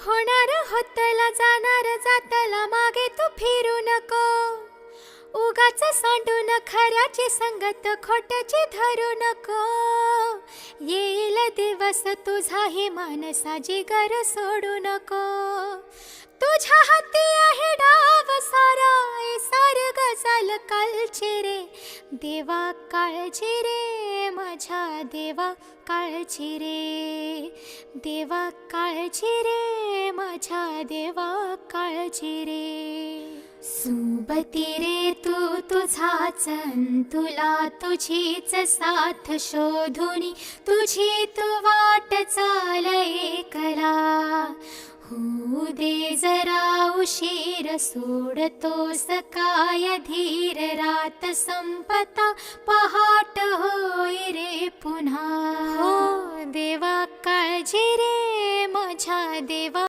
होणार होतला जाणार जातला मागे तू फिरू नको. उगाच सांडून खऱ्याची संगत खोट्याची धरू नको. येईल दिवस तुझाही मानसा जिगर सोडू नको. तुझ्या हाती आहे डाव सारा सारग झाल कालचे रे. देवा काळजी रे माझ्या देवा काळजी रे. देवा काळजी रे माझ्या देवा काळजी रे. सुबती रे तू तुझाच तुला तुझीच साथ शोधुनी तुझी तू वाट चाल एकला. होऊ दे जरा उशीर सोडतोस काय धीर रात संपता पहाट होय रे पुन्हा. हो देवा काळजी रे माझ्या देवा